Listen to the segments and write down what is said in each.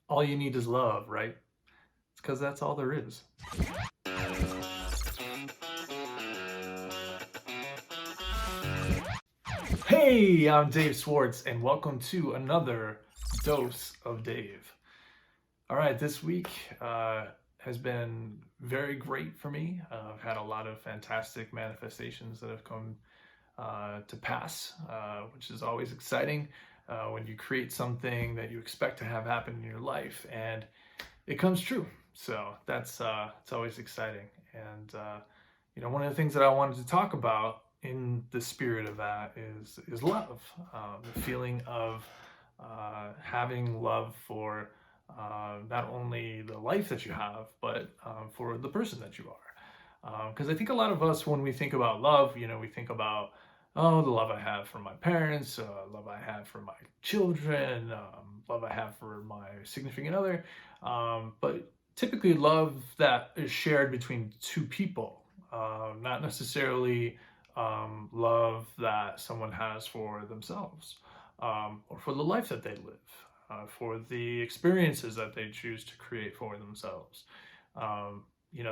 all you need is love, right? It's because that's all there is. Hey, I'm Dave Swartz, and welcome to another Dose of Dave. All right, this week has been very great for me. I've had a lot of fantastic manifestations that have come to pass, which is always exciting when you create something that you expect to have happen in your life and it comes true. So that's it's always exciting. And one of the things that I wanted to talk about in the spirit of that is love, the feeling of having love for not only the life that you have, but for the person that you are. Because I think a lot of us, when we think about love, we think about, oh, the love I have for my parents, love I have for my children, love I have for my significant other. But typically, love that is shared between two people, not necessarily love that someone has for themselves or for the life that they live, for the experiences that they choose to create for themselves.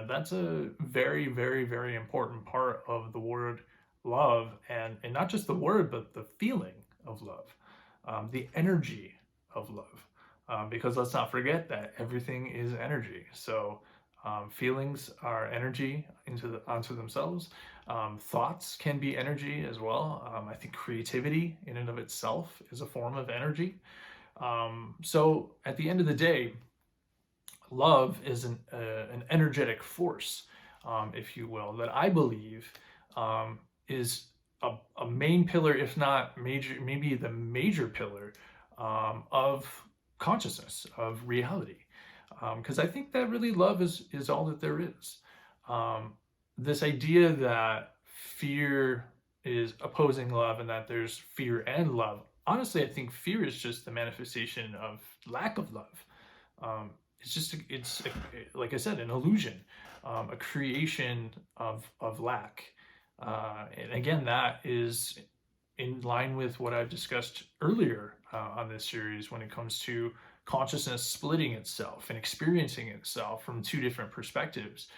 That's a very, very, very important part of the word love, and not just the word, but the feeling of love, the energy of love. Because let's not forget that everything is energy. So feelings are energy onto themselves. Thoughts can be energy as well. I think creativity in and of itself is a form of energy. So at the end of the day, love is an energetic force, if you will, that I believe is a main pillar, if not major, maybe the major pillar of consciousness, of reality. Because I think that really love is all that there is. This idea that fear is opposing love and that there's fear and love. Honestly, I think fear is just the manifestation of lack of love. Like I said, an illusion, a creation of lack. And again, that is in line with what I've discussed earlier on this series when it comes to consciousness splitting itself and experiencing itself from two different perspectives.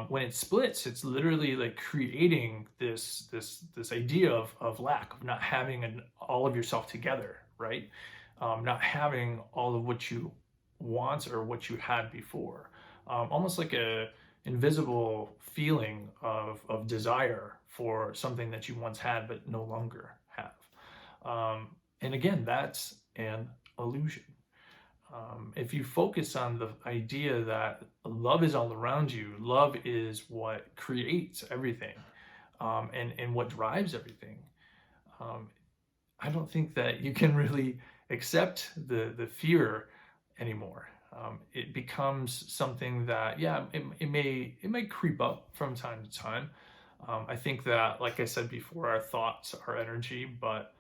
When it splits, it's literally like creating this idea of lack, of not having all of yourself together, right? Not having all of what you want or what you had before. Almost like a invisible feeling of desire for something that you once had but no longer have. And again, that's an illusion. If you focus on the idea that love is all around you, love is what creates everything, and what drives everything, um, I don't think that you can really accept the fear anymore. It becomes something that, yeah, it may creep up from time to time. I think that, like I said before, our thoughts are energy, but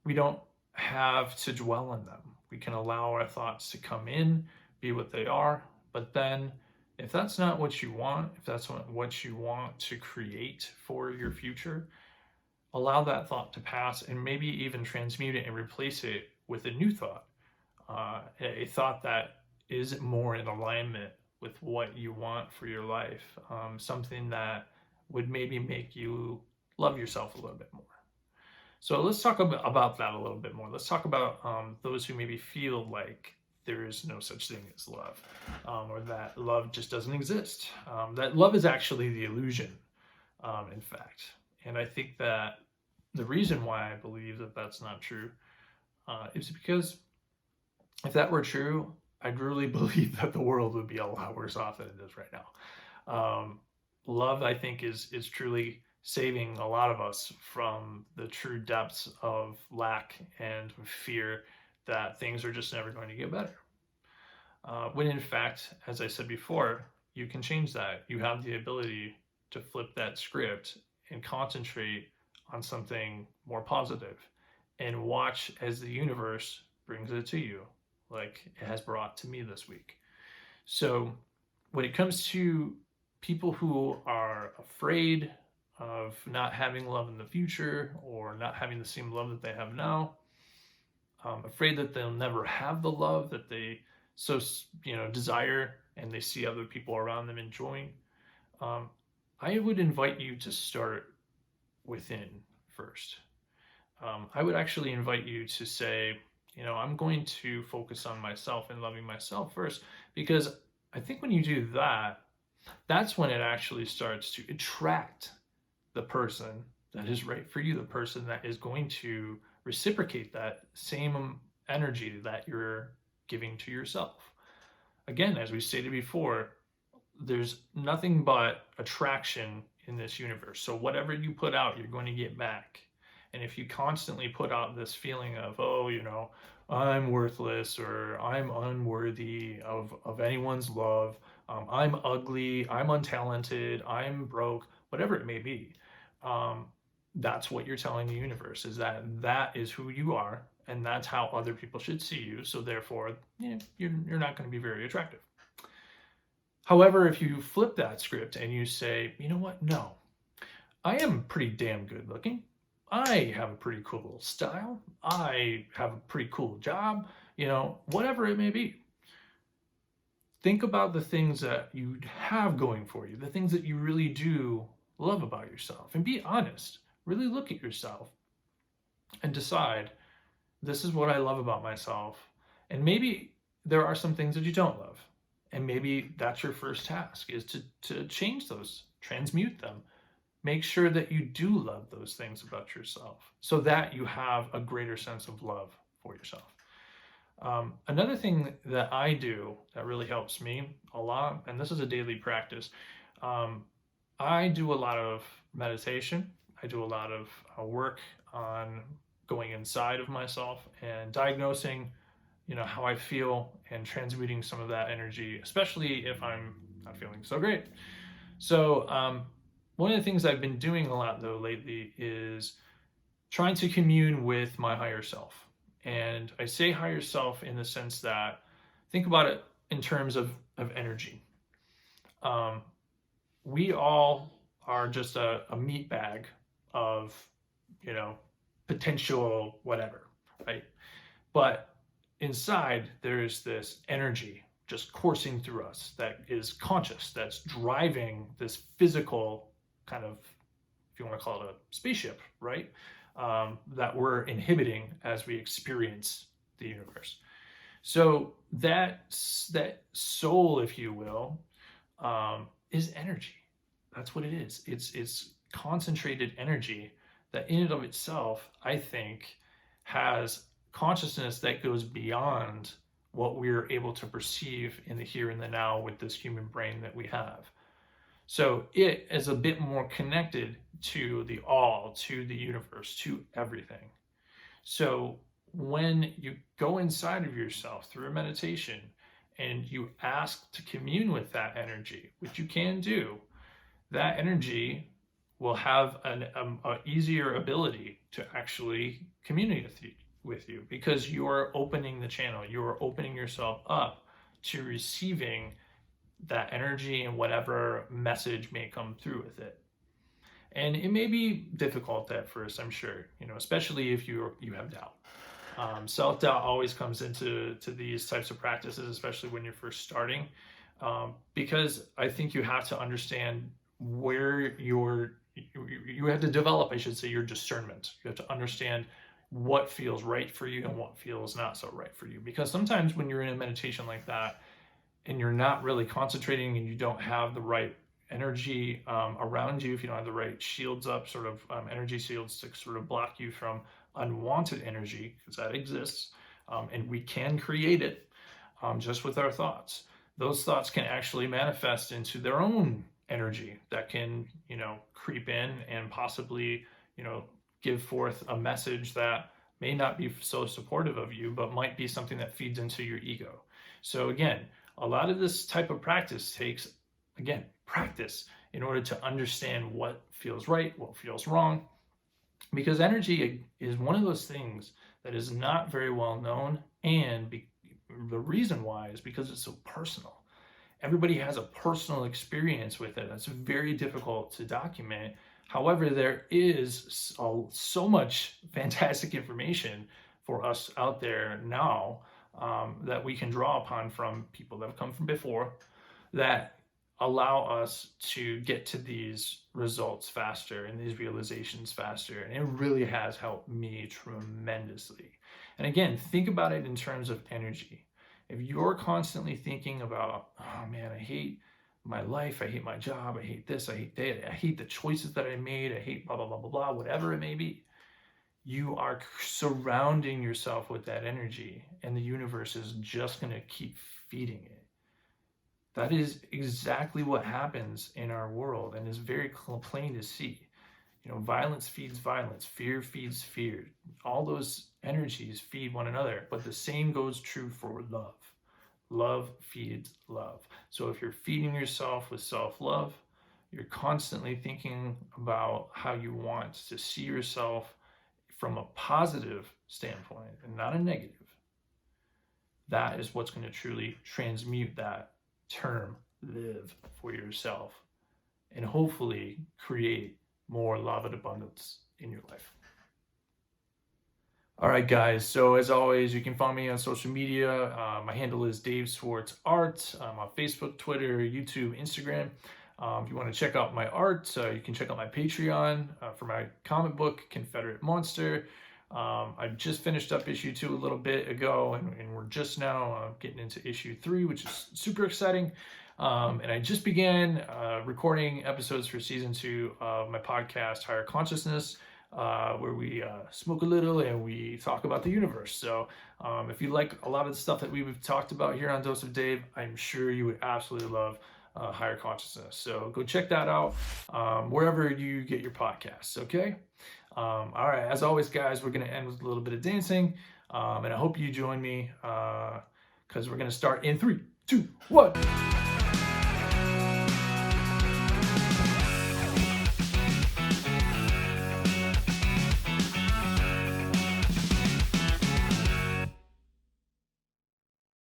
we don't have to dwell on them. We can allow our thoughts to come in, be what they are, but then if that's not what you want, if that's what you want to create for your future, allow that thought to pass and maybe even transmute it and replace it with a new thought, a thought that is more in alignment with what you want for your life, something that would maybe make you love yourself a little bit more. So let's talk about that a little bit more. Let's talk about those who maybe feel like there is no such thing as love, or that love just doesn't exist. That love is actually the illusion, in fact. And I think that the reason why I believe that that's not true is because if that were true, I really believe that the world would be a lot worse off than it is right now. Love, I think, is truly saving a lot of us from the true depths of lack and fear that things are just never going to get better. When in fact, as I said before, you can change that. You have the ability to flip that script and concentrate on something more positive and watch as the universe brings it to you, like it has brought to me this week. So, when it comes to people who are afraid of not having love in the future or not having the same love that they have now, afraid that they'll never have the love that they so, desire, and they see other people around them enjoying, um, I would invite you to start within first. I would actually invite you to say, I'm going to focus on myself and loving myself first, because I think when you do that, that's when it actually starts to attract the person that is right for you, the person that is going to reciprocate that same energy that you're giving to yourself. Again, as we stated before, there's nothing but attraction in this universe. So whatever you put out, you're going to get back. And if you constantly put out this feeling of, oh, I'm worthless, or I'm unworthy of anyone's love, I'm ugly, I'm untalented, I'm broke, whatever it may be, that's what you're telling the universe, is that is who you are, and that's how other people should see you. So therefore, you're not going to be very attractive. However, if you flip that script and you say, you know what, no, I am pretty damn good looking, I have a pretty cool style, I have a pretty cool job, whatever it may be. Think about the things that you have going for you, the things that you really do love about yourself, and be honest. Really look at yourself and decide, this is what I love about myself. And maybe there are some things that you don't love. And maybe that's your first task, is to change those, transmute them. Make sure that you do love those things about yourself, so that you have a greater sense of love for yourself. Another thing that I do that really helps me a lot, and this is a daily practice, I do a lot of meditation. I do a lot of work on going inside of myself and diagnosing, how I feel, and transmuting some of that energy, especially if I'm not feeling so great. So one of the things I've been doing a lot, though, lately is trying to commune with my higher self. And I say higher self in the sense that, think about it in terms of energy. We all are just a meat bag of, potential whatever, right? But inside, there's this energy just coursing through us that is conscious, that's driving this physical kind of, if you want to call it a spaceship, right? That we're inhibiting as we experience the universe. So that soul, if you will, is energy. That's what it is. It's concentrated energy that in and of itself, I think, has consciousness that goes beyond what we're able to perceive in the here and the now with this human brain that we have. So it is a bit more connected to the all, to the universe, to everything. So when you go inside of yourself through a meditation and you ask to commune with that energy, which you can do, that energy will have an easier ability to actually communicate with you, because you're opening the channel, you're opening yourself up to receiving that energy and whatever message may come through with it. And it may be difficult at first, I'm sure, especially if you have doubt. Self-doubt always comes into these types of practices, especially when you're first starting, because I think you have to understand where you have to develop, I should say, your discernment. You have to understand what feels right for you and what feels not so right for you. Because sometimes when you're in a meditation like that and you're not really concentrating and you don't have the right energy around you, if you don't have the right shields up, sort of energy shields to sort of block you from unwanted energy, because that exists, and we can create it just with our thoughts. Those thoughts can actually manifest into their own energy that can, creep in and possibly, give forth a message that may not be so supportive of you, but might be something that feeds into your ego. So again, a lot of this type of practice takes, again, practice in order to understand what feels right, what feels wrong, because energy is one of those things that is not very well known, and the reason why is because it's so personal. Everybody has a personal experience with it that's very difficult to document. However, there is so much fantastic information for us out there now that we can draw upon from people that have come from before that allow us to get to these results faster and these realizations faster. And it really has helped me tremendously. And again, think about it in terms of energy. If you're constantly thinking about, oh man, I hate my life, I hate my job, I hate this, I hate that, I hate the choices that I made, I hate blah, blah, blah, blah, blah, whatever it may be, you are surrounding yourself with that energy, and the universe is just going to keep feeding it. That is exactly what happens in our world, and is very plain to see. You know, violence feeds violence, fear feeds fear. All those energies feed one another, but the same goes true for love. Love feeds love. So if you're feeding yourself with self-love, you're constantly thinking about how you want to see yourself from a positive standpoint and not a negative. That is what's going to truly transmute that term, live for yourself, and hopefully create more love and abundance in your life. All right, guys. So as always, you can find me on social media. My handle is Dave Swartz Art. I'm on Facebook, Twitter, YouTube, Instagram. If you want to check out my art, you can check out my Patreon for my comic book, Confederate Monster. I just finished up issue 2 a little bit ago, and we're just now getting into issue 3, which is super exciting. And I just began recording episodes for season 2 of my podcast, Higher Consciousness, where we smoke a little and we talk about the universe. So if you like a lot of the stuff that we've talked about here on Dose of Dave, I'm sure you would absolutely love Higher Consciousness. So go check that out wherever you get your podcasts, okay? All right, as always, guys, we're going to end with a little bit of dancing, and I hope you join me because we're going to start in 3, 2, 1.